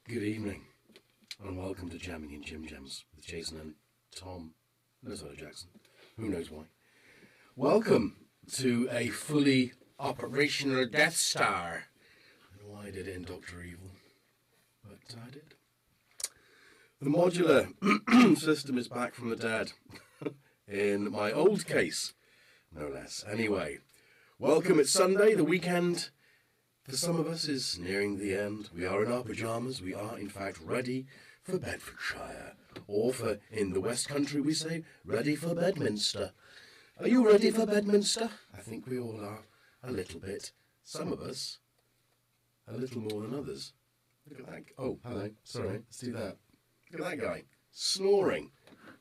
Good evening, and welcome to Jamming in Jimjams with Jason and Tom. No, sorry, Jackson. Who knows why? Welcome to a fully operational Death Star. I don't know why I did it in Dr. Evil, but I did. The modular system is back from the dead, in my old case, no less. Anyway, welcome. It's Sunday, the weekend. For some of us is nearing the end. We are in our pyjamas. We are, in fact, ready for Bedfordshire. Or for, in the West Country, we say, ready for Bedminster. Are you ready for Bedminster? I think we all are, a little bit. Some of us, a little more than others. Look at that. Oh, hello. Sorry, let's do that. Look at that guy. Snoring.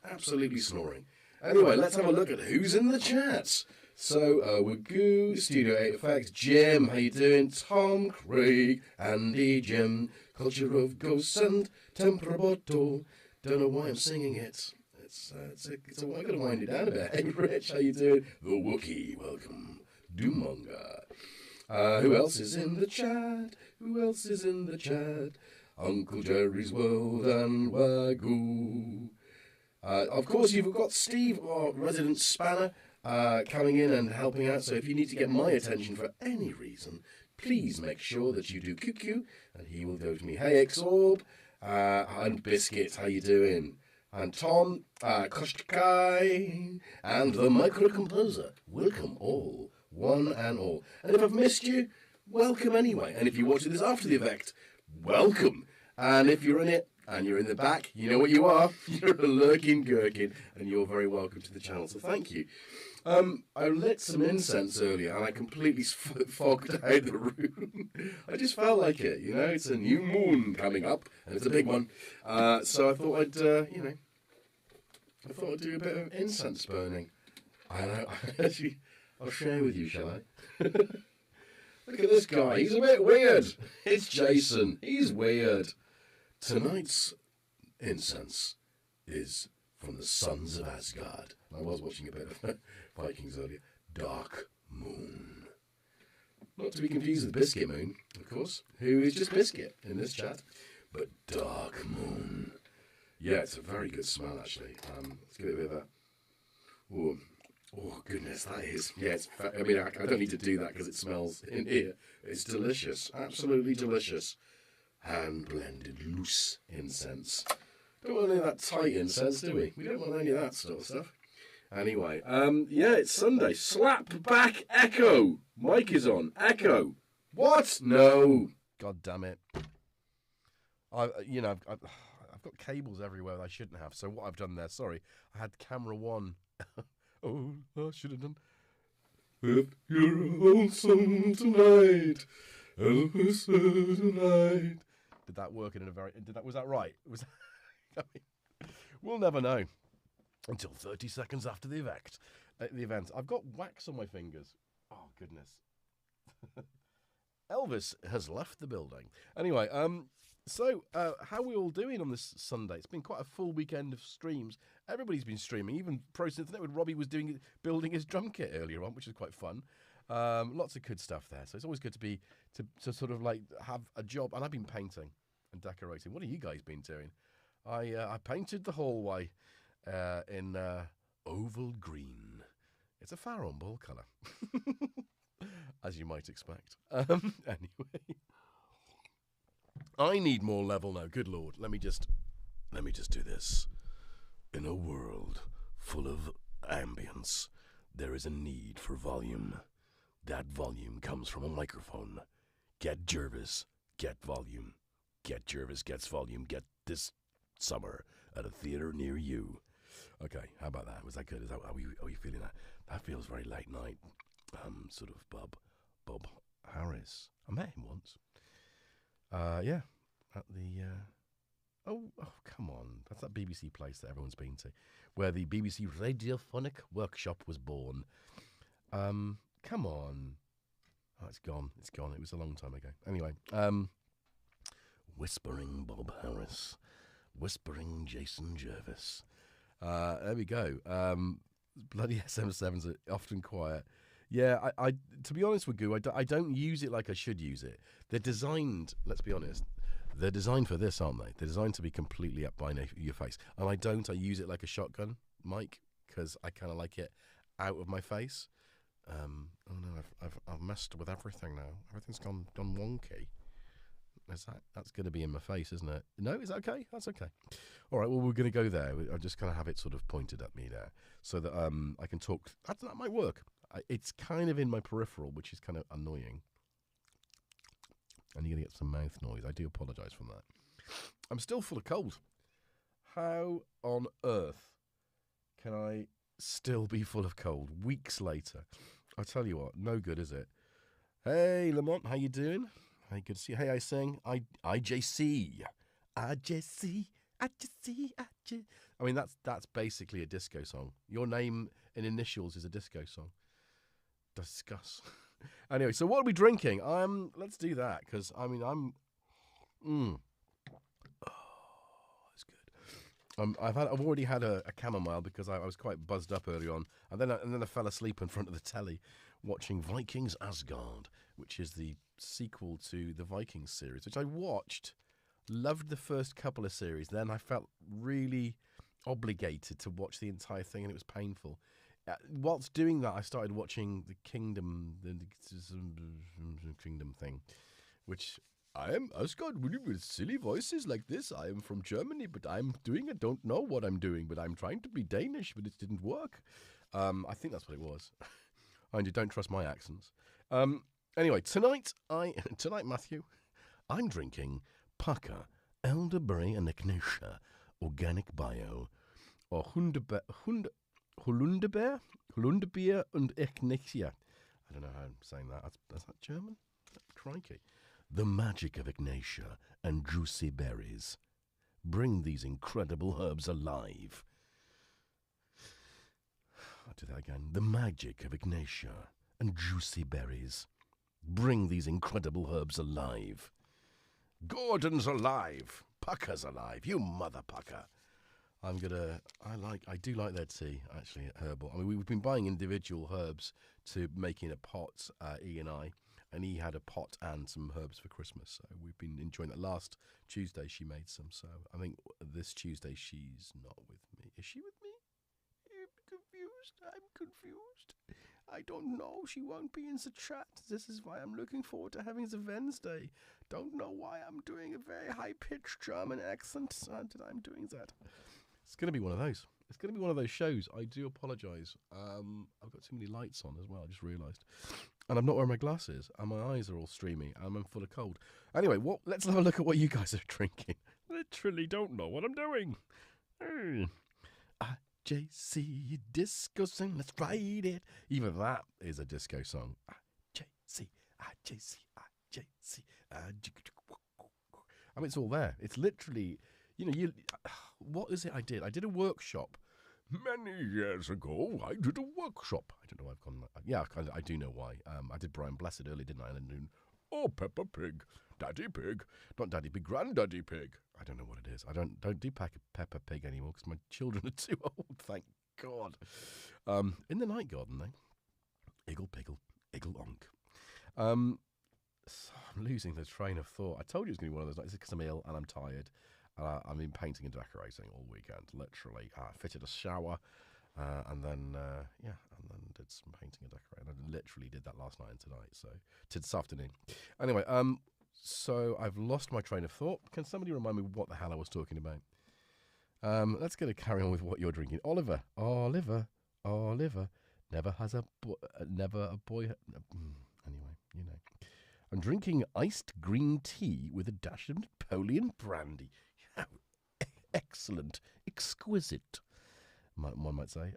Absolutely snoring. Anyway, let's have a look at who's in the chat. So, Wagoo, Studio 8 Effects, Jim, how you doing? Tom, Craig, Andy, Jim, Culture of Ghosts and Temperabotto. Don't know why I'm singing it. I'm going to wind it down a bit. Hey, Rich, how you doing? The Wookiee, welcome. Doomonga. Who else is in the chat? Who else is in the chat? Uncle Jerry's World and Wagoo. Of course, you've got Steve, our resident spanner, coming in and helping out. So if you need to get my attention for any reason, please make sure that you do QQ, and he will go to me. Hey, Exorb, and Biscuit, how you doing? And Tom, Koshkai, and the Micro Composer. Welcome all, one and all. And if I've missed you, welcome anyway. And if you're watching this after the effect, welcome. And if you're in it, and you're in the back, you know what you are. You're a lurking gherkin, and you're very welcome to the channel, so thank you. I lit some incense earlier, and I completely fogged out the room. I just felt like it, you know. It's a new moon coming up, and it's a big one. So I thought I'd, I thought I'd do a bit of incense burning. Actually, I'll share with you, shall I? Look at this guy. He's a bit weird. It's Jason. He's weird. Tonight's incense is from the Sons of Asgard. I was watching a bit of Vikings earlier. Dark Moon. Not to be confused with Biscuit Moon, of course, who is just Biscuit in this chat. But Dark Moon. Yeah, it's a very good smell, actually. Let's give it a bit of a... Oh, goodness, that is... Yeah, I mean, I don't need to do that because it smells in here. It's delicious. Absolutely delicious. Hand-blended loose incense. Don't want any of that tight incense, do we? We don't want any of that sort of stuff. Anyway, yeah, it's Sunday. Slap back echo. Mic is on. Echo. What? No. God damn it. I've got cables everywhere that I shouldn't have. So what I've done there, sorry, I had camera one. Oh, I should have done. If you're lonesome tonight, tonight. Did that work in a very... was that right? Was that, I mean, we'll never know until 30 seconds after the event. I've got wax on my fingers. Oh, goodness. Elvis has left the building. Anyway, so how are we all doing on this Sunday? It's been quite a full weekend of streams. Everybody's been streaming. Even Pro Synth with Robbie was building his drum kit earlier on, which is quite fun. Lots of good stuff there. So it's always good to sort of like have a job. And I've been painting and decorating. What have you guys been doing? I painted the hallway in oval green. It's a Farron ball colour, as you might expect. Anyway, I need more level now. Good Lord, let me just do this. In a world full of ambience, there is a need for volume. That volume comes from a microphone. GetJervis, get volume. GetJervis gets volume. Get this summer at a theater near you. Okay, how about that? Was that good? Are we feeling that? That feels very late night. Sort of Bob Harris. I met him once. Yeah, at the. Oh, come on. That's that BBC place that everyone's been to, where the BBC Radiophonic Workshop was born. Come on. Oh, it's gone. It's gone. It was a long time ago. Anyway, Whispering Bob Harris. Whispering Jason Jervis. There we go. Bloody SM7s are often quiet. Yeah, I to be honest with Goo, I don't use it like I should use it. They're designed, let's be honest, They're designed for this, aren't they? They're designed to be completely up by your face. And I don't. I use it like a shotgun mic because I kind of like it out of my face. Oh no, I've messed with everything now. Everything's gone wonky. That's going to be in my face, isn't it? No, is that okay? That's okay. All right, well, we're going to go there. I just kind of have it sort of pointed at me there so that I can talk. That might work. It's kind of in my peripheral, which is kind of annoying. And you're going to get some mouth noise. I do apologise for that. I'm still full of cold. How on earth can I still be full of cold weeks later? I tell you what, no good, is it? Hey, Lamont, how you doing? Hey, good to see you. Hey, I sing. IJC. IJC. IJC. IJC. I mean, that's basically a disco song. Your name in initials is a disco song. Discuss. Anyway, so what are we drinking? Let's do that, because, I mean, Oh, that's good. I've already had a chamomile because I was quite buzzed up early on, and then I fell asleep in front of the telly watching Vikings Asgard, which is the sequel to the Vikings series, which I watched, loved the first couple of series, then I felt really obligated to watch the entire thing, and it was painful. Whilst doing that, I started watching the Kingdom thing, which I am Asgard with silly voices like this. I am from Germany, but I don't know what I'm doing, but I'm trying to be Danish, but it didn't work. I think that's what it was. I don't trust my accents. Anyway, tonight, Matthew, I'm drinking Packer Elderberry and Ignitia Organic Bio, or Holunderbeer and Ignitia. I don't know how I'm saying that. Is that German? Crikey. The magic of Ignitia and juicy berries. Bring these incredible herbs alive. I'll do that again. The magic of Ignitia and juicy berries. Bring these incredible herbs alive. Gordon's alive. Pucker's alive. You mother pucker. I do like their tea, actually, at Herbal. I mean, we've been buying individual herbs to make in a pot, E and I, and he had a pot and some herbs for Christmas, so we've been enjoying that. Last Tuesday she made some, so I think this Tuesday she's not with me. Is she with me? I'm confused. I don't know. She won't be in the chat. This is why I'm looking forward to having the Wednesday. Don't know why I'm doing a very high-pitched German accent, and I'm doing that. It's going to be one of those. It's going to be one of those shows. I do apologise. I've got too many lights on as well, I just realised. And I'm not wearing my glasses, and my eyes are all streamy, and I'm full of cold. Anyway, let's have a look at what you guys are drinking. Literally don't know what I'm doing. JC disco song, let's ride it. Even that is a disco song. JC, JC, JC. I mean, it's all there. It's literally, what is it I did? I did a workshop many years ago. I did a workshop. I don't know why I've gone. Yeah, I do know why. I did Brian Blessed early, didn't I? And then, oh, Peppa Pig, Daddy Pig, not Daddy Pig, Granddaddy Pig. I don't know what it is. I don't do Peppa Pig anymore because my children are too old. Thank God. In the Night Garden, though. Iggle Piggle, Iggle Onk. So I'm losing the train of thought. I told you it was going to be one of those nights because I'm ill and I'm tired. I've been painting and decorating all weekend, literally. I fitted a shower and then did some painting and decorating. I literally did that last night and tonight, so this afternoon. Anyway, so I've lost my train of thought. Can somebody remind me what the hell I was talking about? Let's get a carry on with what you're drinking. Oliver. Never a boy. Anyway, I'm drinking iced green tea with a dash of Napoleon brandy. How excellent, exquisite, one might say.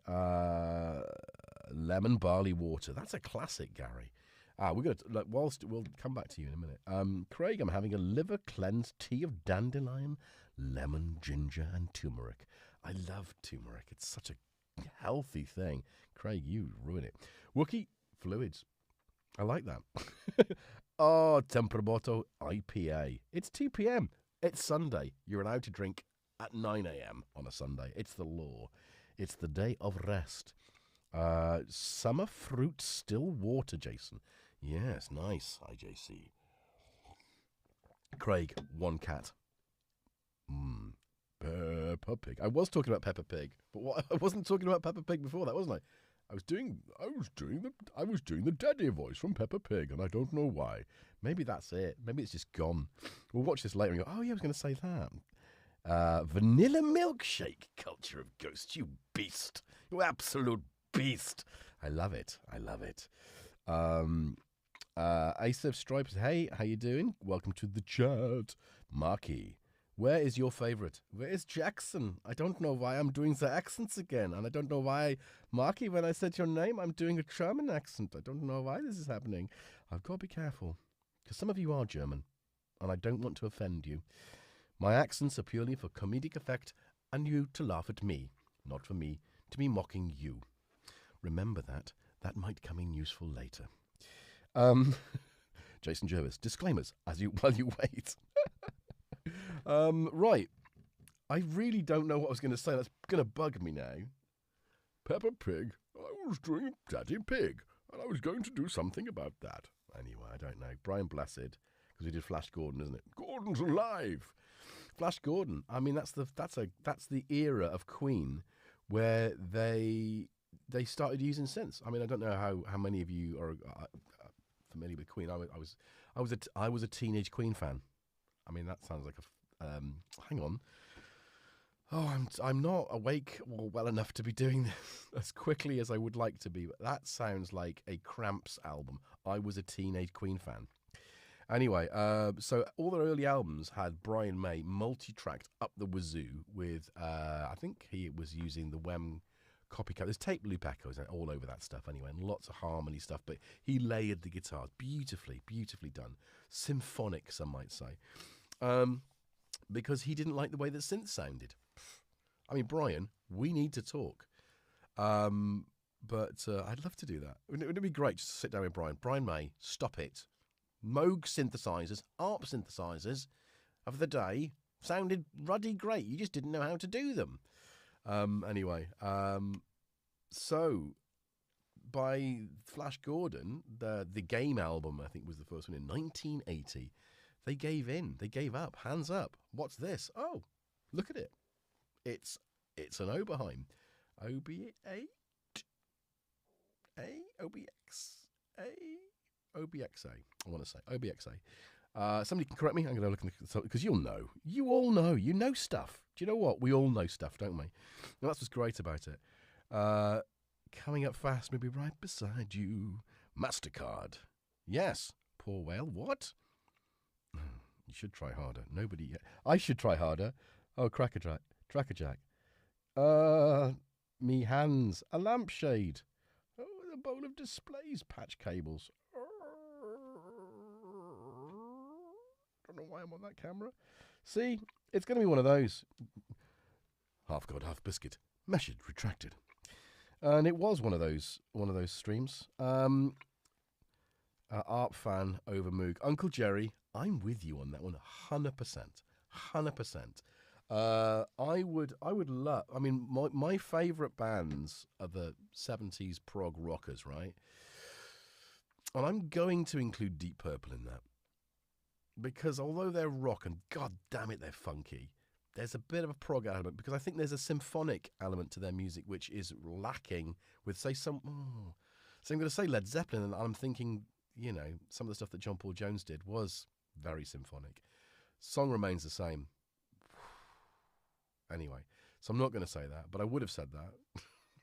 Lemon barley water. That's a classic, Gary. We're going to, we'll come back to you in a minute. Craig, I'm having a liver cleansed tea of dandelion, lemon, ginger, and turmeric. I love turmeric. It's such a healthy thing. Craig, you ruin it. Wookie, fluids. I like that. Oh, Tempraboto IPA. It's 2 p.m. It's Sunday. You're allowed to drink at 9 a.m. on a Sunday. It's the law. It's the day of rest. Summer fruit still water, Jason. Yes, nice, IJC. Craig, one cat. Peppa Pig. I was talking about Peppa Pig, but I wasn't talking about Peppa Pig before that, wasn't I? I was doing the daddy voice from Peppa Pig, and I don't know why. Maybe that's it. Maybe it's just gone. We'll watch this later and go, oh yeah, I was going to say that. Vanilla milkshake, culture of ghosts, you beast. You absolute beast. I love it. I love it. Ace of Stripes, hey, how you doing? Welcome to the chat. Marky, where is your favourite? Where is Jackson? I don't know why I'm doing the accents again. And I don't know why, Marky, when I said your name, I'm doing a German accent. I don't know why this is happening. I've got to be careful. Because some of you are German. And I don't want to offend you. My accents are purely for comedic effect and you to laugh at me. Not for me to be mocking you. Remember that. That might come in useful later. Jason Jervis, disclaimers while you wait. Right. I really don't know what I was going to say. That's going to bug me now. Peppa Pig. I was doing Daddy Pig, and I was going to do something about that. Anyway, I don't know. Brian Blessed, because we did Flash Gordon, isn't it? Gordon's alive. Flash Gordon. I mean, that's the era of Queen where they started using synths. I mean, I don't know how many of you are familiar with Queen. I was a teenage Queen fan. I mean, that sounds like a. Hang on. Oh, I'm not awake or well enough to be doing this as quickly as I would like to be. But that sounds like a Cramps album. I was a teenage Queen fan. Anyway, so all their early albums had Brian May multi-tracked up the wazoo with, I think he was using the Wem copycat. There's tape loop echoes all over that stuff anyway, and lots of harmony stuff, but he layered the guitars beautifully, beautifully done. Symphonic, some might say. Because he didn't like the way that synth sounded. I mean, Brian, we need to talk. But I'd love to do that. Wouldn't it be great just to sit down with Brian? Brian May, stop it. Moog synthesizers, ARP synthesizers of the day sounded ruddy great. You just didn't know how to do them. Anyway, so by Flash Gordon, the Game album, I think, was the first one in 1980. They gave in. They gave up. Hands up. What's this? Oh, look at it. It's an Oberheim. OB8? OBXA. I want to say OBXA. Somebody can correct me. I'm going to look in the, because you'll know. You all know. You know stuff. Do you know what? We all know stuff, don't we? And that's what's great about it. Coming up fast, maybe right beside you. MasterCard. Yes. Poor whale. What? You should try harder. Nobody yet. I should try harder. Oh, Crackerjack. Me hands. A lampshade. Oh, a bowl of displays. Patch cables. Don't know why I'm on that camera. See, it's going to be one of those. Half God, half biscuit. Measured, retracted. And it was one of those streams. Art fan over Moog. Uncle Jerry, I'm with you on that one, 100%. 100%. I would love. I mean, my favourite bands are the 70s prog rockers, right? And I'm going to include Deep Purple in that, because although they're rock and god damn it, they're funky, there's a bit of a prog element, because I think there's a symphonic element to their music which is lacking with, say, so I'm going to say Led Zeppelin, and I'm thinking, you know, some of the stuff that John Paul Jones did was very symphonic. Song remains the same. Anyway, so I'm not going to say that, but I would have said that.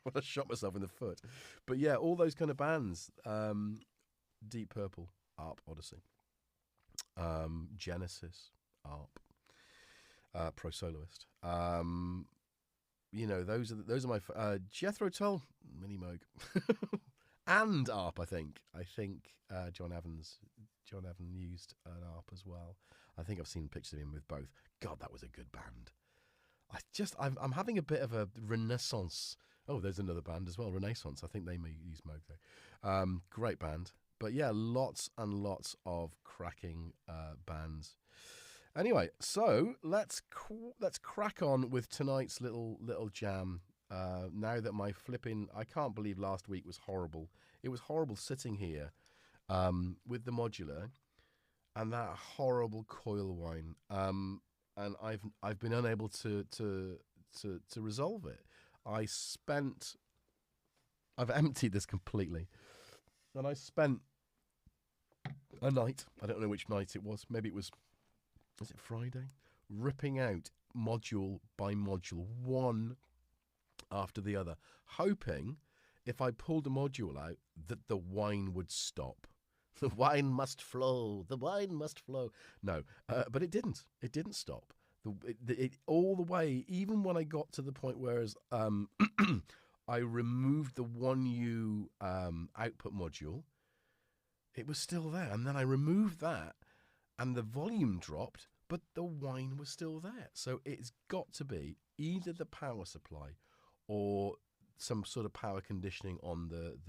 When I shot myself in the foot. But yeah, all those kind of bands. Deep Purple, ARP, Odyssey. Genesis, ARP. Pro Soloist. You know, those are my Jethro Tull, Mini Moog. And ARP, I think. John Evans used an ARP as well. I think I've seen pictures of him with both. God, that was a good band. I'm having a bit of a renaissance. Oh, there's another band as well, Renaissance. I think they may use Moog though. Great band. But yeah, lots and lots of cracking bands. Anyway, so let's crack on with tonight's little jam. Now that my I can't believe last week was horrible. It was horrible sitting here with the Modular and that horrible coil whine. And I've been unable to resolve it. I've emptied this completely, and I spent a night. I don't know which night it was. Maybe it was it Friday? Ripping out module by module, one after the other, hoping if I pulled a module out that the whine would stop. The wine must flow. The wine must flow. No, but it didn't. It didn't stop. It all the way, even when I got to the point where I removed the 1U output module, it was still there. And then I removed that, and the volume dropped, but the whine was still there. So it's got to be either the power supply or some sort of power conditioning on the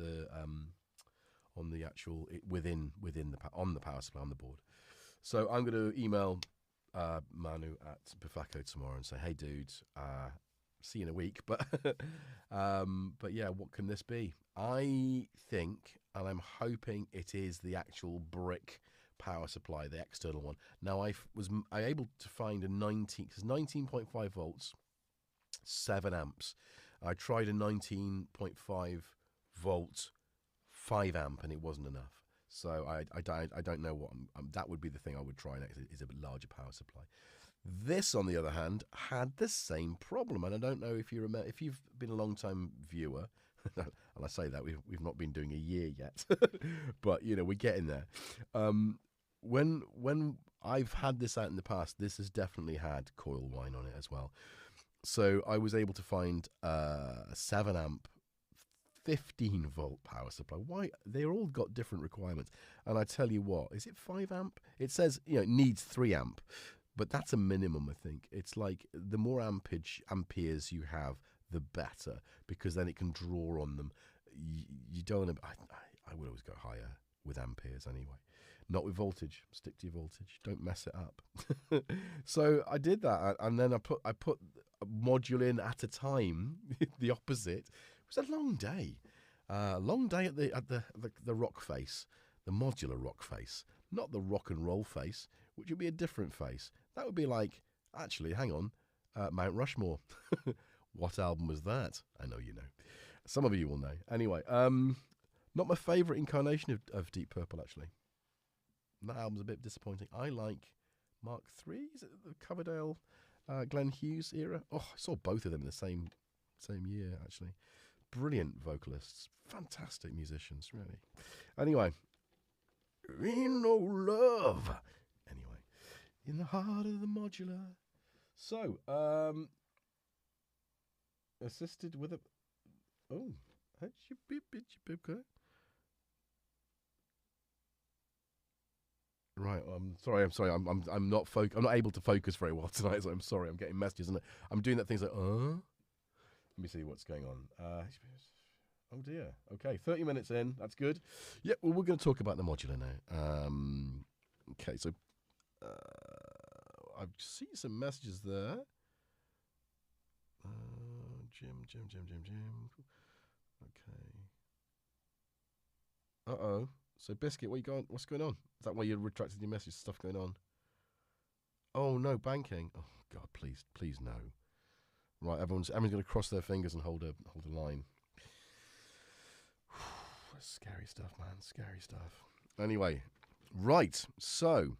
actual within the power supply on the board. So I'm going to email Manu at Bifaco tomorrow and say, hey dude, see you in a week, but yeah, what can this be? I think, and I'm hoping it is the actual brick power supply, the external one. Now I able to find a 19.5 volts, 7 amps. I tried a 19.5 volt 5 amp and it wasn't enough. So I don't know what that would be the thing I would try next, is a larger power supply. This, on the other hand, had the same problem, and I don't know if you remember, if you've been a long time viewer, and I say that we've not been doing a year yet, but you know, we're getting there. When I've had this out in the past, this has definitely had coil whine on it as well. So I was able to find a 7 amp 15 volt power supply. Why? They're all got different requirements. And I tell you what, is it 5 amp? It says, you know, it needs 3 amp, but that's a minimum, I think. It's like the more amperes you have, the better, because then it can draw on them. You don't want to, I would always go higher with amperes anyway. Not with voltage. Stick to your voltage. Don't mess it up. So I did that, and then I put a module in at a time, the opposite. It was a long day. Long day at the rock face, the modular rock face, not the rock and roll face, which would be a different face. That would be like, actually, hang on, Mount Rushmore. What album was that? I know you know. Some of you will know. Anyway, not my favourite incarnation of Deep Purple, actually. That album's a bit disappointing. I like Mark III. Is it the Coverdale, Glenn Hughes era? Oh, I saw both of them in the same year, actually. Brilliant vocalists, fantastic musicians, really. Anyway, ain't no love. Anyway, in the heart of the modular. So, assisted with a. Oh, right. I'm sorry. I'm not able to focus very well tonight. So I'm sorry. I'm getting messages and I'm doing that things like Let me see what's going on. Oh dear. Okay, 30 minutes in. That's good. Yeah, well, we're going to talk about the modular now. Okay, so I've seen some messages there. Jim. Okay. Uh-oh. So, Biscuit, what's going on? Is that why you retracted your message? Stuff going on? Oh, no, banking. Oh, God, please no. Right, everyone's going to cross their fingers and hold a line. Scary stuff, man. Scary stuff. Anyway, right. So,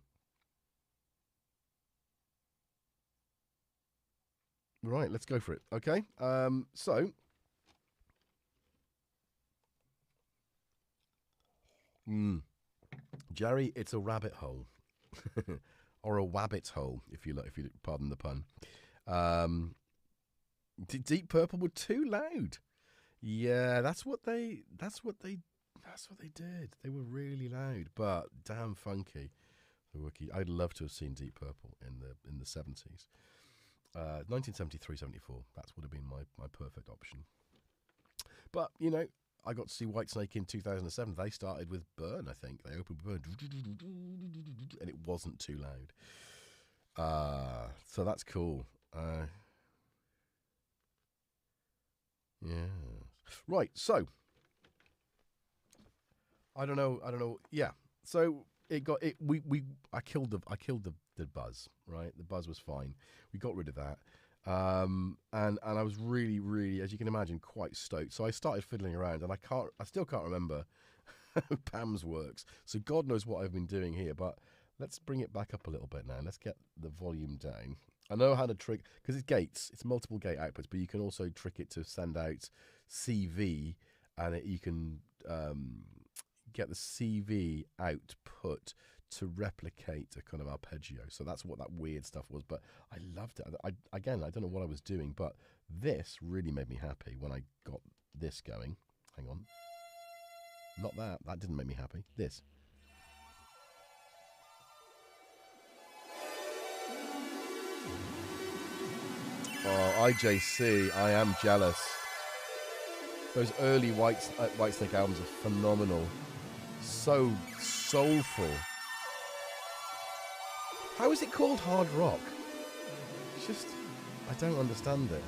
right, let's go for it. Okay. So, Jerry, it's a rabbit hole, or a wabbit hole, if you pardon the pun. Deep Purple were too loud. Yeah, that's what they did. They were really loud, but damn funky. The Wookiee. I'd love to have seen Deep Purple in the 70s. 1973, 74. That would have been my perfect option. But you know, I got to see Whitesnake in 2007. They started with Burn, I think. They opened with Burn, and it wasn't too loud. So that's cool. Yeah. Right, so I don't know. Yeah. So it got it. I killed the buzz. Right, the buzz was fine. We got rid of that. And I was really, as you can imagine, quite stoked. So I started fiddling around, and I still can't remember how PAMS works. So God knows what I've been doing here. But let's bring it back up a little bit now. Let's get the volume down. I know how to trick, because it's gates. It's multiple gate outputs, but you can also trick it to send out CV, and you can get the CV output to replicate a kind of arpeggio. So that's what that weird stuff was. But I loved it. Again, I don't know what I was doing, but this really made me happy when I got this going. Hang on. Not that. That didn't make me happy. This. Oh, IJC, I am jealous. Those early Whitesnake albums are phenomenal. So soulful. How is it called hard rock? It's just, I don't understand it.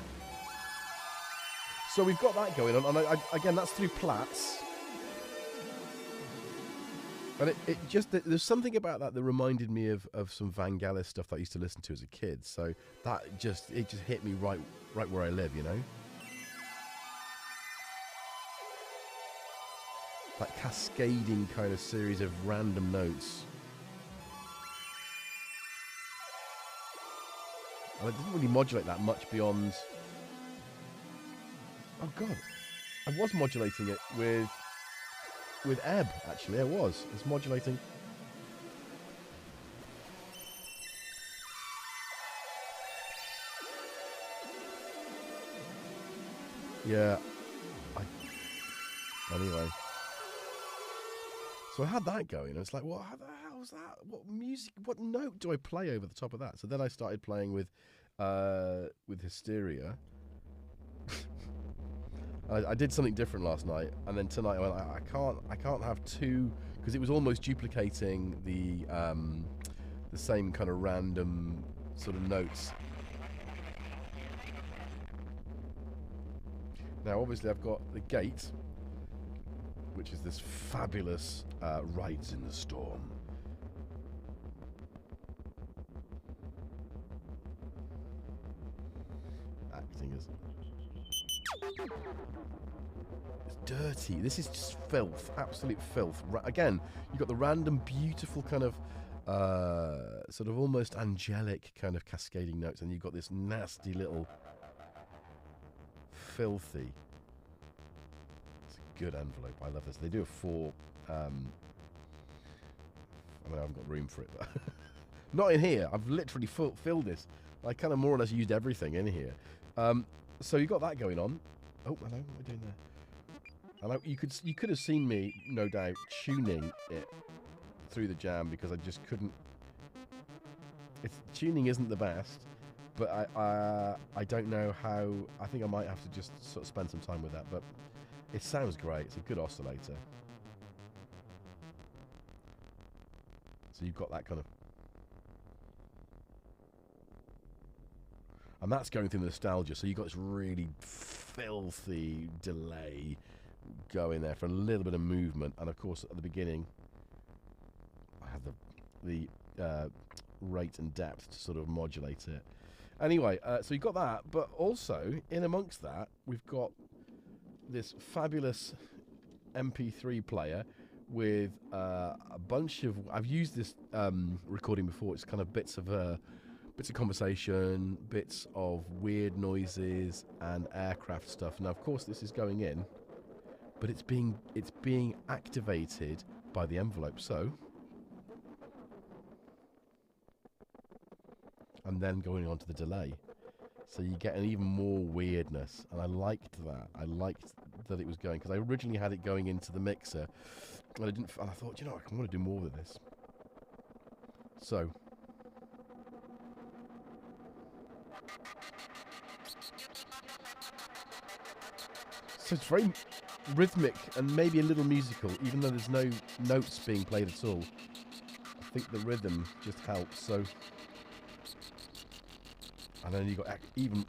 So we've got that going on, and again, that's through Platts. And it just, there's something about that reminded me of some Vangelis stuff that I used to listen to as a kid. So that it just hit me right where I live, you know? That cascading kind of series of random notes. And I didn't really modulate that much beyond... Oh God, I was modulating it with ebb, actually. I was modulating. Yeah. Anyway. So I had that going, and it's like, well, how the hell is that? What music, what note do I play over the top of that? So then I started playing with Hysteria. I did something different last night, and then tonight I went, I can't have two, because it was almost duplicating the same kind of random sort of notes. Now obviously I've got the gate, which is this fabulous Rides in the Storm. Acting as... It's dirty. This is just filth, absolute filth. Again, you've got the random, beautiful kind of, sort of almost angelic kind of cascading notes, and you've got this nasty little filthy. It's a good envelope. I love this. They do a 4. I mean, I haven't got room for it, but not in here. I've literally filled this. I kind of more or less used everything in here. So you got that going on. Oh, hello. What am I doing there? And you could have seen me, no doubt, tuning it through the jam, because I just couldn't. Tuning isn't the best, but I don't know how. I think I might have to just sort of spend some time with that. But it sounds great. It's a good oscillator. So you've got that kind of. And that's going through nostalgia, so you've got this really filthy delay going there for a little bit of movement. And of course, at the beginning, I have the rate and depth to sort of modulate it. Anyway, so you've got that, but also, in amongst that, we've got this fabulous MP3 player with a bunch of... I've used this recording before. It's kind of bits of conversation, bits of weird noises and aircraft stuff. Now, of course, this is going in, but it's being activated by the envelope. So, and then going on to the delay, so you get an even more weirdness. And I liked that. I liked that it was going, because I originally had it going into the mixer, and I didn't. And I thought, you know, I want to do more with this. So. So it's very rhythmic and maybe a little musical, even though there's no notes being played at all. I think the rhythm just helps. So, and then you got even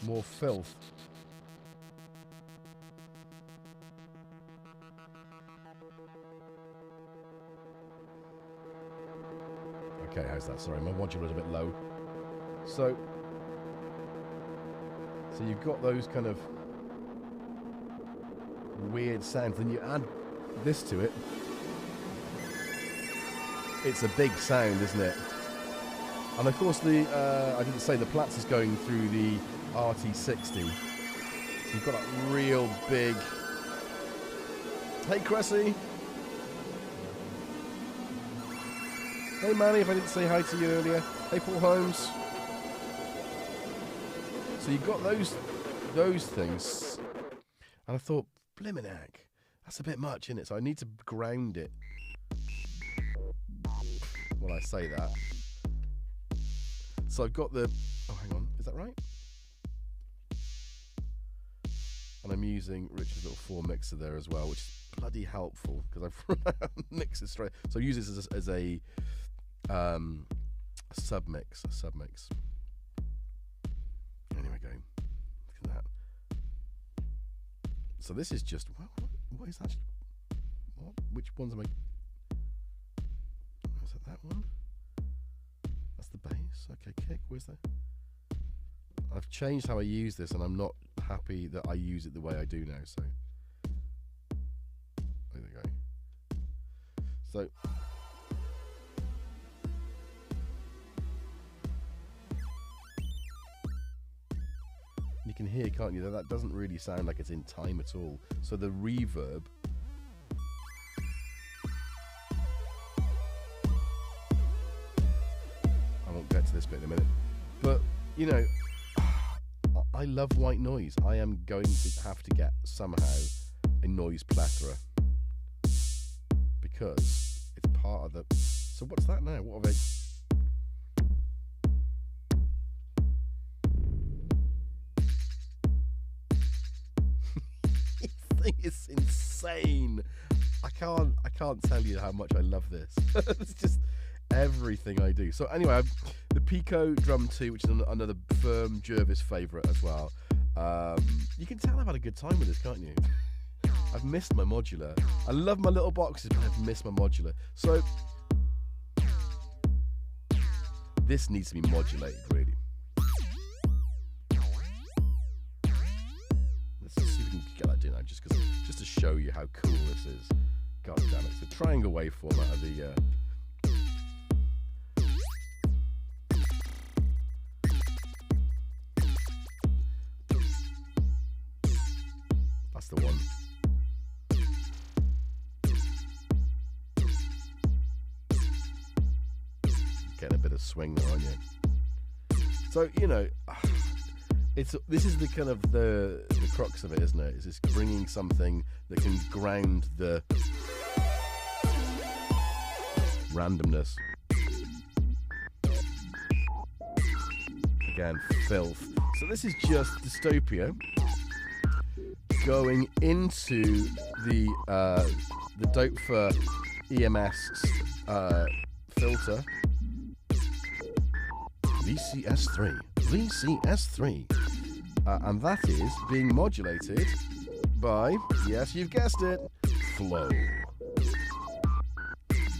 more filth. that. Sorry, my modular's a bit low. So you've got those kind of weird sounds. Then you add this to it. It's a big sound, isn't it? And of course, I didn't say the Platts is going through the RT60. So you've got that real big. Hey, Cressy. Hey, Manny, if I didn't say hi to you earlier. Hey, Paul Holmes. So you've got those things. And I thought, Bliminac, that's a bit much, isn't it? So I need to ground it. When I say that. So I've got the... Oh, hang on. Is that right? And I'm using Richard's little 4 mixer there as well, which is bloody helpful because I've mixed it straight. So I use this as a submix. Anyway, go. Look at that. So this is just... What is that? Which ones am I... Is that one? That's the bass. Okay, kick. Where's that? I've changed how I use this, and I'm not happy that I use it the way I do now. So there we go. So you can hear, can't you? That doesn't really sound like it's in time at all. So the reverb. Get to this bit in a minute, but you know, I love white noise. I am going to have to get somehow a noise plethora because it's part of the... So what's that now? What have This thing is insane. I can't tell you how much I love this. It's just everything I do. So anyway, I've the Pico Drum2, which is another firm Jervis favourite as well. You can tell I've had a good time with this, can't you? I've missed my modular. I love my little boxes, but I've missed my modular. So this needs to be modulated, really. Let's see if we can get that down just to show you how cool this is. God damn it! It's the triangle waveform out of the. That's the one. Getting a bit of swing there, aren't you? So, you know, this is the kind of the crux of it, isn't it? It's just bringing something that can ground the randomness. Again, filth. So this is just Dystopia going into the Doepfer EMS filter. VCS3, and that is being modulated by, yes, you've guessed it, flow.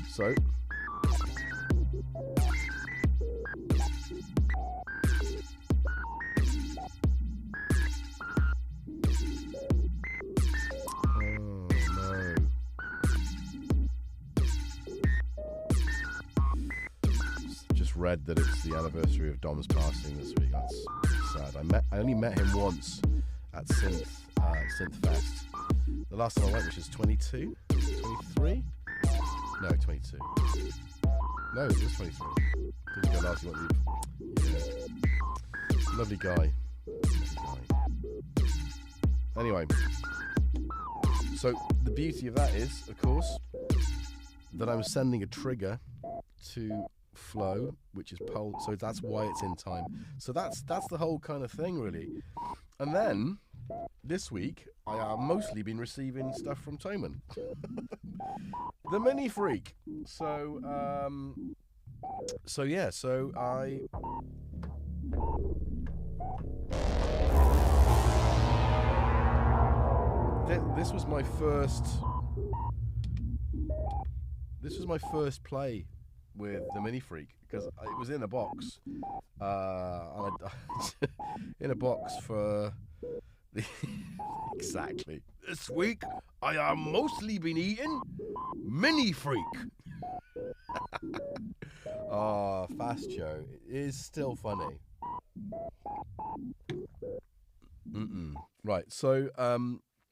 So read that it's the anniversary of Dom's passing this week. That's sad. I only met him once at Synth Fest. The last time I went, which was 22, 23. No, 22. No, it was 23. Didn't go last. Yeah. Lovely guy. Anyway, so the beauty of that is, of course, that I'm sending a trigger to flow, which is pole, so that's why it's in time. So that's the whole kind of thing, really. And then this week I have mostly been receiving stuff from Toman. The MiniFreak. So yeah, so this was my first play with the MiniFreak because it was in a box, in a box for the exactly. This week I have mostly been eating MiniFreak. Ah, Fast Joe is still funny. Right, so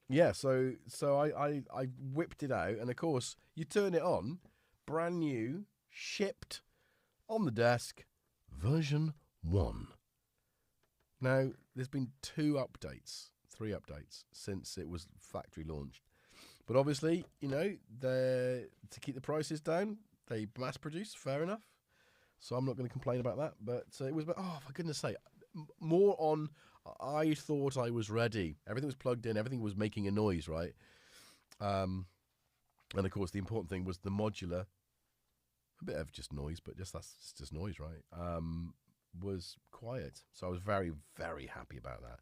yeah, so I whipped it out, and of course you turn it on, brand new, shipped, on the desk, version 1. Now there's been 3 updates since it was factory launched, but obviously to keep the prices down, they mass produce. Fair enough. So I'm not going to complain about that. But it was about, oh, for goodness sake, more on, I thought I was ready. Everything was plugged in. Everything was making a noise, right? And, of course, the important thing was the modular, a bit of just noise, but that's just noise, right? Was quiet. So I was very, very happy about that.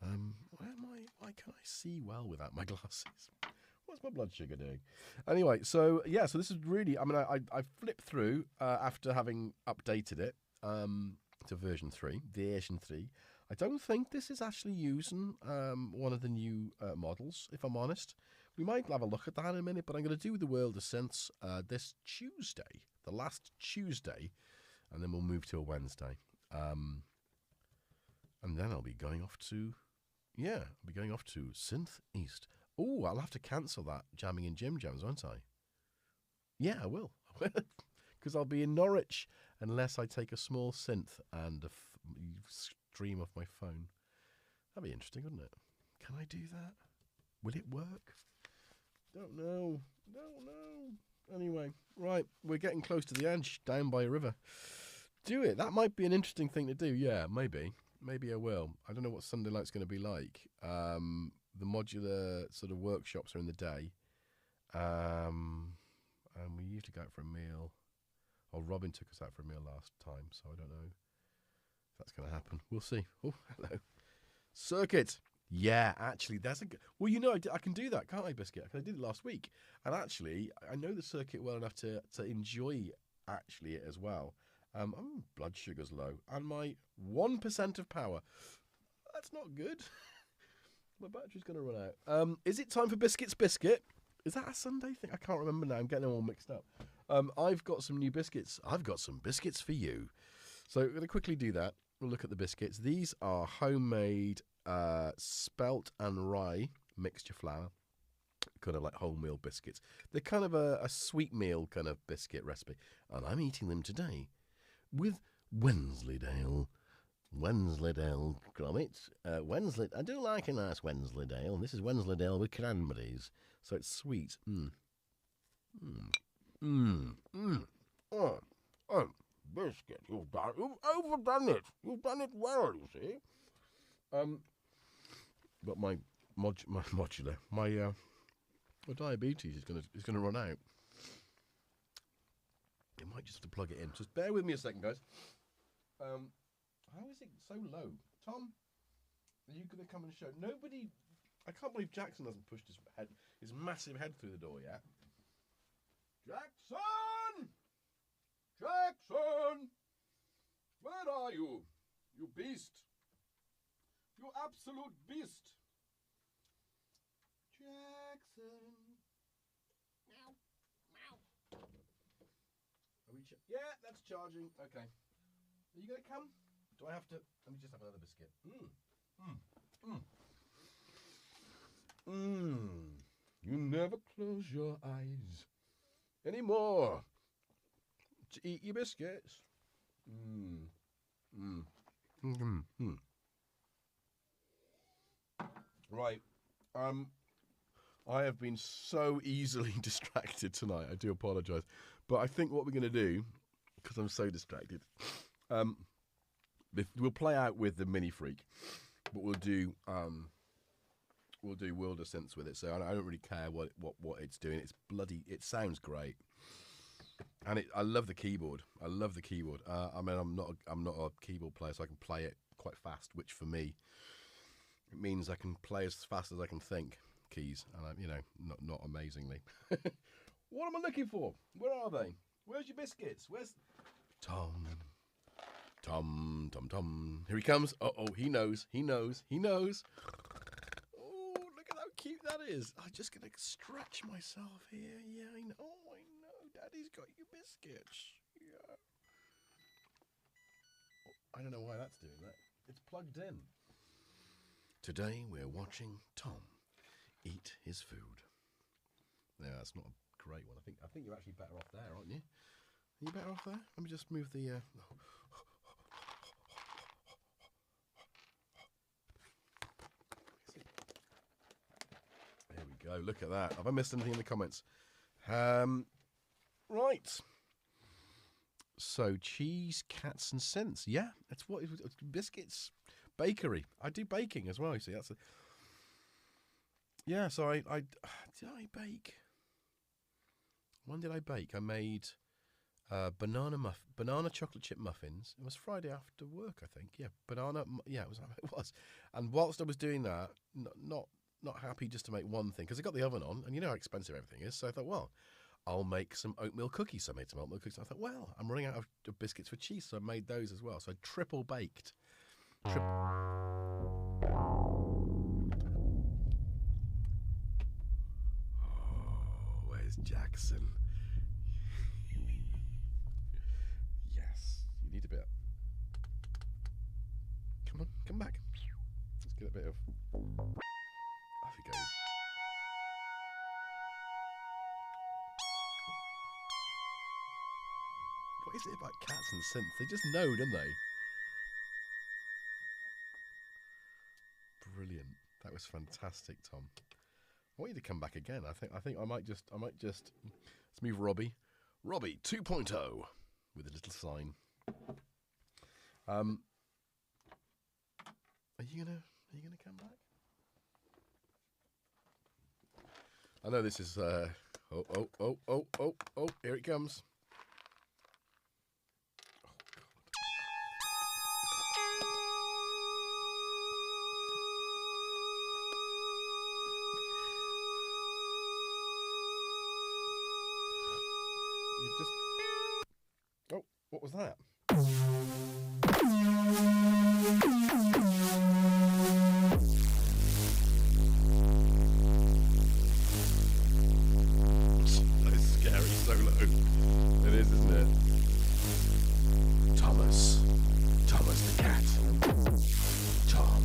Where am I? Why can't I see well without my glasses? What's my blood sugar doing? Anyway, so yeah, so this is really, I mean, I flipped through after having updated it to version 3. I don't think this is actually using one of the new models, if I'm honest. We might have a look at that in a minute, but I'm going to do the World of Synths this Tuesday, the last Tuesday, and then we'll move to a Wednesday. And then I'll be going off to, Synth East. Oh, I'll have to cancel that jamming in Jimjams, won't I? Yeah, I will. Because I'll be in Norwich unless I take a small synth and stream off my phone. That'd be interesting, wouldn't it? Can I do that? Will it work? Don't know. Anyway, right, we're getting close to the edge, down by a river. Do it. That might be an interesting thing to do. Yeah, maybe. Maybe I will. I don't know what Sunday night's going to be like. The modular sort of workshops are in the day. And we usually go out for a meal. Oh, Robin took us out for a meal last time, so I don't know if that's going to happen. We'll see. Oh, hello. Circuit. Yeah, actually, that's a good... Well, I can do that, can't I, Biscuit? I did it last week. And actually, I know the circuit well enough to enjoy, actually, it as well. Blood sugar's low. And my 1% of power. That's not good. My battery's going to run out. Is it time for Biscuit's Biscuit? Is that a Sunday thing? I can't remember now. I'm getting them all mixed up. I've got some new biscuits. I've got some biscuits for you. So we're going to quickly do that. We'll look at the biscuits. These are homemade spelt and rye mixture flour. Kind of like wholemeal biscuits. They're kind of a sweet meal kind of biscuit recipe. And I'm eating them today with Wensleydale grommets. I do like a nice Wensleydale. This is Wensleydale with cranberries, so it's sweet. Oh, biscuit! You've overdone it. You've done it well. You see. But my modular, my diabetes is gonna run out. You might just have to plug it in. Just bear with me a second, guys. How is it so low? Tom, are you going to come and show? Nobody... I can't believe Jackson hasn't pushed his massive head through the door yet. Jackson! Jackson! Where are you? You beast. You absolute beast. Jackson. Meow. Meow. Are we yeah, that's charging. Okay. Are you going to come? Do I have to... Let me just have another biscuit. You never close your eyes anymore to eat your biscuits. Right. I have been so easily distracted tonight. I do apologise. But I think what we're going to do, because I'm so distracted... we'll play out with the MiniFreak, but we'll do World of Synths with it. So I don't really care what it's doing. It sounds great, and I love the keyboard. I mean, I'm not a keyboard player, so I can play it quite fast, which for me it means I can play as fast as I can think keys, and not amazingly. What am I looking for? Where are they? Where's your biscuits? Where's Tom? Tom, Tom, Tom. Here he comes. Oh, he knows. He knows. He knows. Oh, look at how cute that is. I'm just going to stretch myself here. Yeah, I know. Oh, I know. Daddy's got your biscuits. Yeah. I don't know why that's doing that. It's plugged in. Today we're watching Tom eat his food. Yeah, that's not a great one. I think you're actually better off there, aren't you? Are you better off there? Let me just move the... There we go. Look at that. Have I missed anything in the comments? Right. So, cheese, cats, and synths. Yeah, that's what it was. Biscuits, bakery. I do baking as well. You see, that's a... Yeah. So I did I bake? When did I bake? I made banana chocolate chip muffins. It was Friday after work, I think. Yeah, banana. Yeah, it was. And whilst I was doing that, not happy just to make one thing because I got the oven on, and you know how expensive everything is. So I thought, well, I'll make some oatmeal cookies. So I made some oatmeal cookies. I thought, well, I'm running out of biscuits for cheese, so I made those as well. So I triple baked. Oh, where's Jackson? Yes, you need a bit. Come on, come back. Let's get a bit of. Off he goes. What is it about cats and synths? They just know, don't they? Brilliant. That was fantastic, Tom. I want you to come back again. I think I might just let's move Robbie 2.0 with a little sign. Are you gonna come back? I know this is oh, here it comes. Oh, what was that? That's scary solo. It is, isn't it? Thomas the cat. Tom.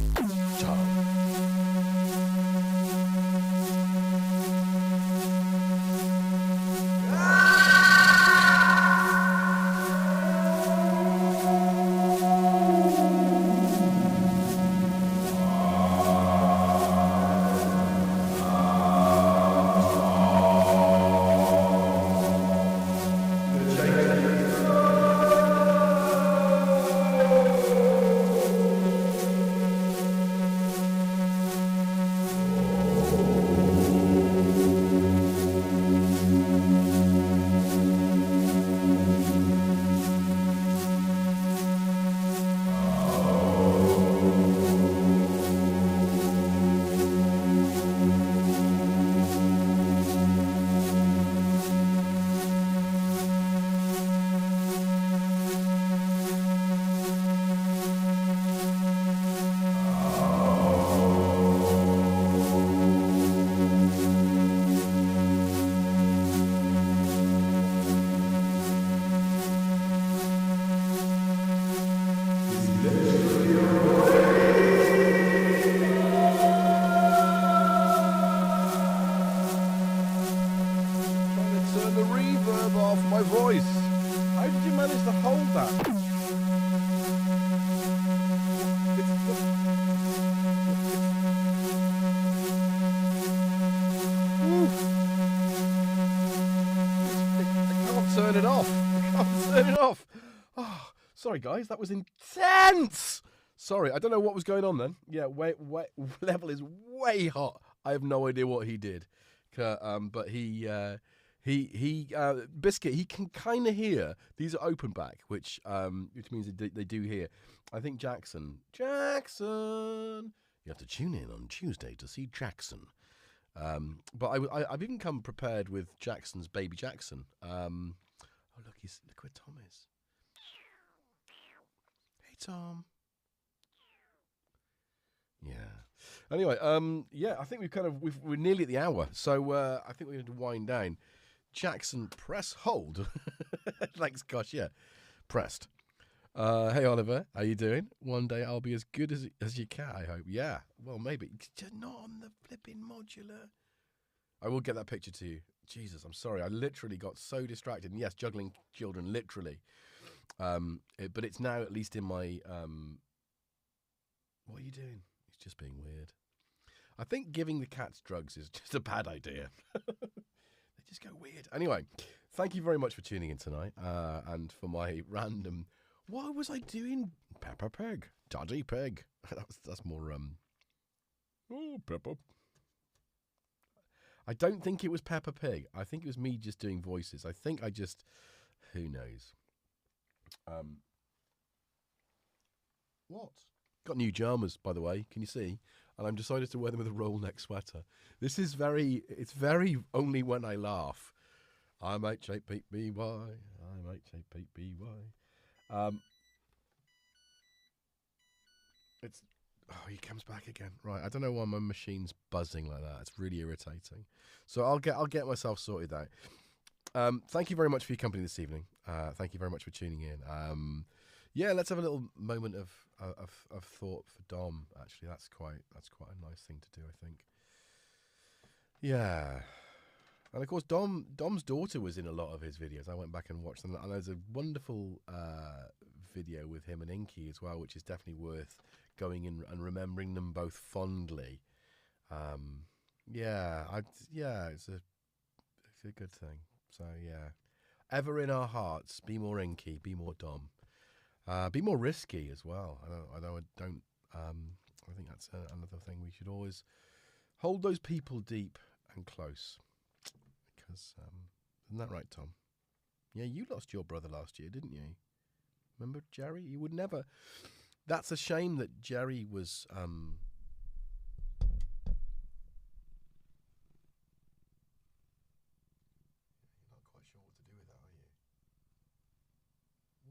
Sorry, guys, that was intense. Sorry, I don't know what was going on then. Yeah, level is way hot. I have no idea what he did, but he Biscuit. He can kind of hear. These are open back, which means they do hear. I think Jackson. You have to tune in on Tuesday to see Jackson. But I've even come prepared with Jackson's Baby Jackson. Oh, look where Tom is. Hey, Tom. Yeah. Anyway, yeah, I think we're nearly at the hour, so I think we're going to wind down. Jackson, press hold. Thanks, gosh, yeah, pressed. Hey, Oliver, how you doing? One day I'll be as good as your cat, I hope. Yeah, well, maybe. Just not on the flipping modular. I will get that picture to you. Jesus, I'm sorry. I literally got so distracted. And yes, juggling children, literally. But it's now at least in my... What are you doing? He's just being weird. I think giving the cats drugs is just a bad idea. They just go weird. Anyway, thank you very much for tuning in tonight. And for my random... What was I doing? Peppa Pig. Daddy Pig. That's more... Oh, Peppa. I don't think it was Peppa Pig. I think it was me just doing voices. I think I just... Who knows? What? Got new Jimjams, by the way. Can you see? And I'm decided to wear them with a roll neck sweater. This is very... It's very only when I laugh. I'm H-A-P-B-Y. I'm H-A-P-B-Y. It's... Oh, he comes back again. Right, I don't know why my machine's buzzing like that. It's really irritating. So I'll get myself sorted out. Thank you very much for your company this evening. Thank you very much for tuning in. Yeah, let's have a little moment of thought for Dom. Actually, that's quite a nice thing to do, I think. Yeah. And of course, Dom's daughter was in a lot of his videos. I went back and watched them, and there's a wonderful video with him and Inky as well, which is definitely worth going in and remembering them both fondly. Yeah, it's a good thing. So yeah, ever in our hearts, be more Inky, be more Dom, be more risky as well. I think that's another thing. We should always hold those people deep and close. Because, isn't that right, Tom? Yeah, you lost your brother last year, didn't you? Remember Jerry? You would never... That's a shame that Jerry was... You're not quite sure what to do with that, are you?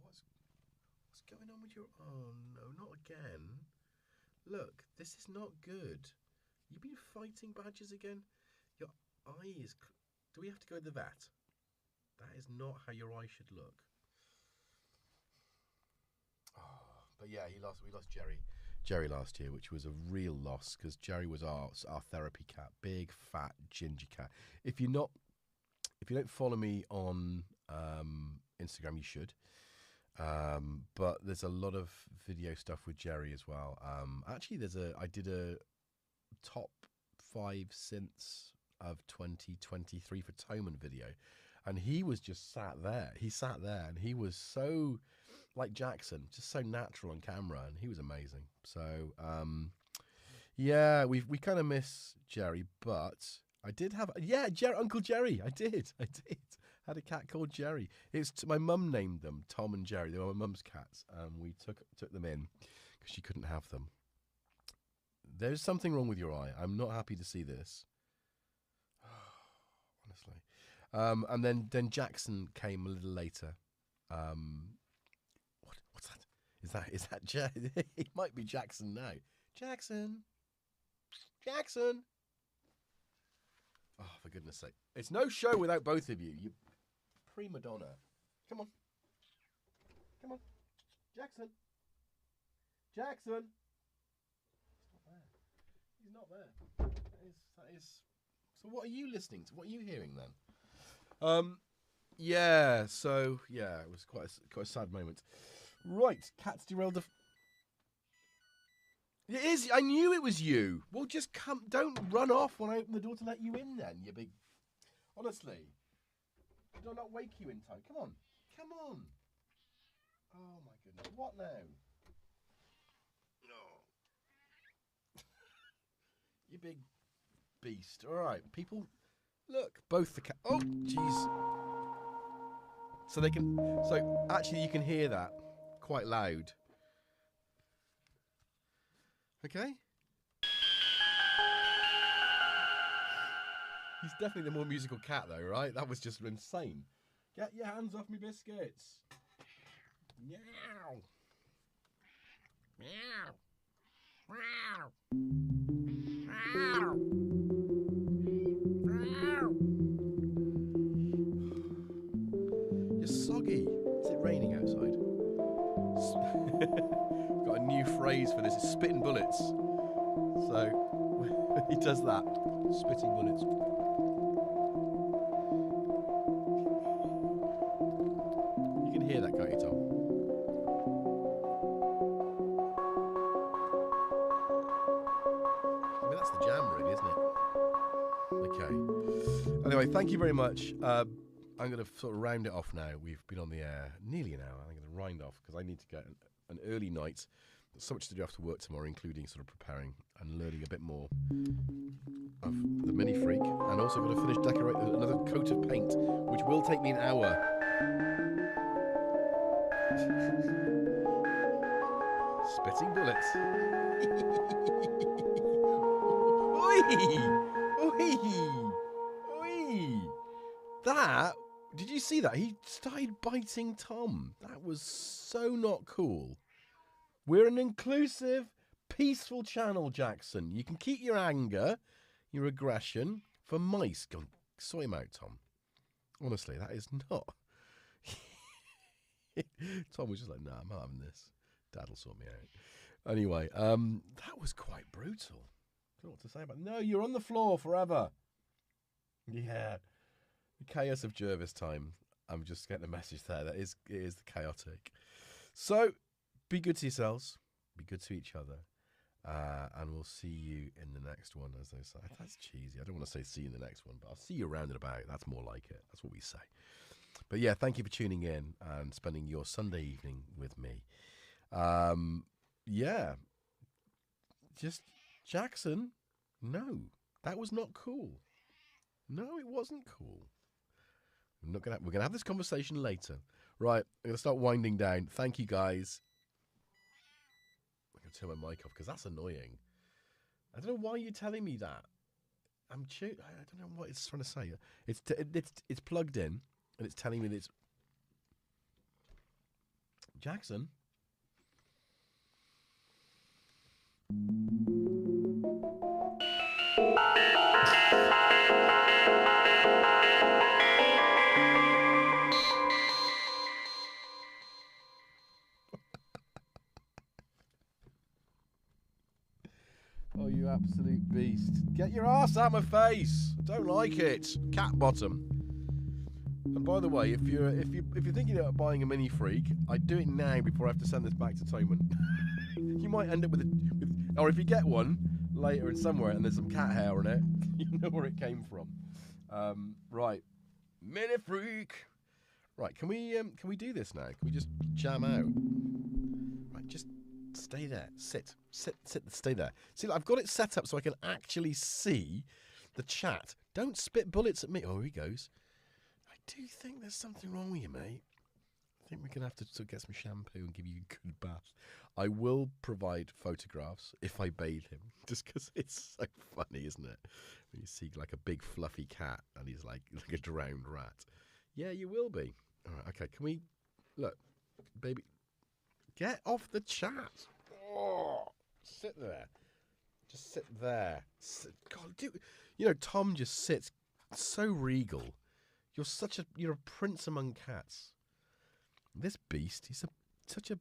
What's going on with your... Oh, no, not again. Look, this is not good. You've been fighting badgers again? Your eye is... Do we have to go to the vet? That is not how your eye should look. Oh, but yeah, we lost Jerry last year, which was a real loss because Jerry was our therapy cat, big fat ginger cat. If you don't follow me on Instagram, you should. But there's a lot of video stuff with Jerry as well. Actually, I did a top 5 synths of 2023 for Toman video, and he was just sat there. He sat there, and he was so like Jackson, just so natural on camera, and he was amazing. So, yeah, we kind of miss Jerry, but I did have Uncle Jerry. I did. Had a cat called Jerry. My mum named them Tom and Jerry. They were my mum's cats. We took them in because she couldn't have them. There's something wrong with your eye. I'm not happy to see this. Honestly. And then Jackson came a little later. What's that? Is that it might be Jackson now. Jackson. Oh, for goodness sake. It's no show without both of you. You prima donna. Come on. Jackson. He's not there. That is. So what are you listening to? What are you hearing then? Yeah. So yeah, it was quite a sad moment. Right, cats derailed the. It is. I knew it was you. Well, just come. Don't run off when I open the door to let you in. Then you big. Honestly, did I not wake you in time? Come on. Oh my goodness. What now? No. You big beast. All right, people. Look, both the cat. Oh, jeez. So actually, you can hear that quite loud. Okay. He's definitely the more musical cat, though, right? That was just insane. Get your hands off me biscuits. Meow. Meow. Meow. Meow. Meow. You're soggy. Is it raining outside? Got a new phrase for this. It's spitting bullets. So when he does that, spitting bullets. You can hear that, can't you, Tom? I mean, that's the jam, really, isn't it? Okay. Anyway, thank you very much. I'm going to sort of round it off now. We've been on the air nearly an hour. I'm going to round off because I need to get an early night. There's so much to do after work tomorrow, including sort of preparing and learning a bit more of the MiniFreak. And also got to finish decorating another coat of paint, which will take me an hour. Spitting bullets. Oi! Oi! Oi! That, did you see that? He started biting Tom. That was so not cool. We're an inclusive, peaceful channel, Jackson. You can keep your anger, your aggression for mice. Go sort him out, Tom. Honestly, that is not... Tom was just like, nah, I'm not having this. Dad will sort me out. Anyway, that was quite brutal. I don't know what to say about it. No, you're on the floor forever. Yeah. The chaos of Jervis time. I'm just getting a message there. It is the chaotic. So, be good to yourselves. Be good to each other. And we'll see you in the next one, as they say. That's cheesy. I don't want to say see you in the next one, but I'll see you around and about. That's more like it. That's what we say. But yeah, thank you for tuning in and spending your Sunday evening with me. Yeah. Just, Jackson, no. That was not cool. No, it wasn't cool. We're gonna have this conversation later. Right, I'm gonna start winding down. Thank you guys. I'm gonna turn my mic off because that's annoying. I don't know why you're telling me that. I don't know what it's trying to say. It's plugged in and it's telling me that it's Jackson. Oh, you absolute beast. Get your ass out of my face. I don't like it. Cat bottom. And by the way, if you're thinking about buying a MiniFreak, I'd do it now before I have to send this back to Toman. You might end up with or if you get one later and somewhere and there's some cat hair on it, you know where it came from. Right. MiniFreak. Right, can we do this now? Can we just jam out? Right, just stay there. Sit, stay there. See, I've got it set up so I can actually see the chat. Don't spit bullets at me. Oh, here he goes. I do think there's something wrong with you, mate. I think we're going to have to sort of get some shampoo and give you a good bath. I will provide photographs if I bathe him, just because it's so funny, isn't it? When you see like a big fluffy cat and he's like a drowned rat. Yeah, you will be. All right, okay, can we... Look, baby... Get off the chat. Oh, sit there. Just sit there. God, you know, Tom just sits so regal. You're a prince among cats. This beast, he's such a...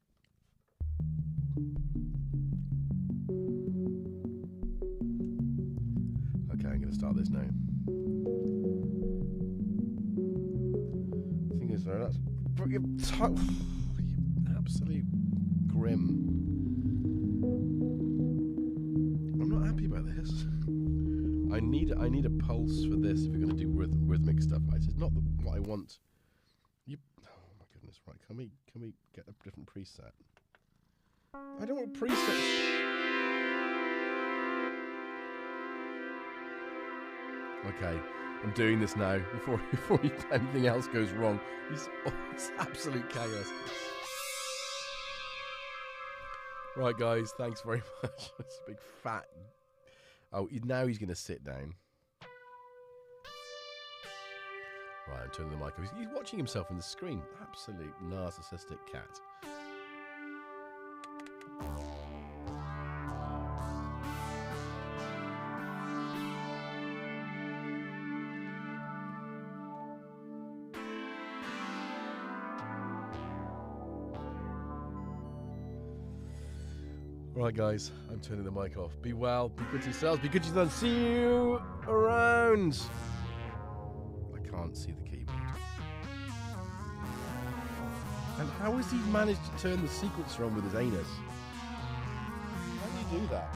Okay, I'm going to start this now. The thing is, though, that's... Absolute grim. I'm not happy about this. I need a pulse for this if you're going to do rhythmic stuff. It's not what I want. Oh my goodness! Right, can we get a different preset? I don't want presets. Okay, I'm doing this now before anything else goes wrong. It's absolute chaos. Right, guys, thanks very much. It's a big fat... Oh, now he's going to sit down. Right, I'm turning the mic off. He's watching himself on the screen. Absolute narcissistic cat. Right, guys, I'm turning the mic off. Be well, be good to yourselves, be good to yourselves. See you around. I can't see the keyboard. And how has he managed to turn the sequencer on with his anus? How do you do that?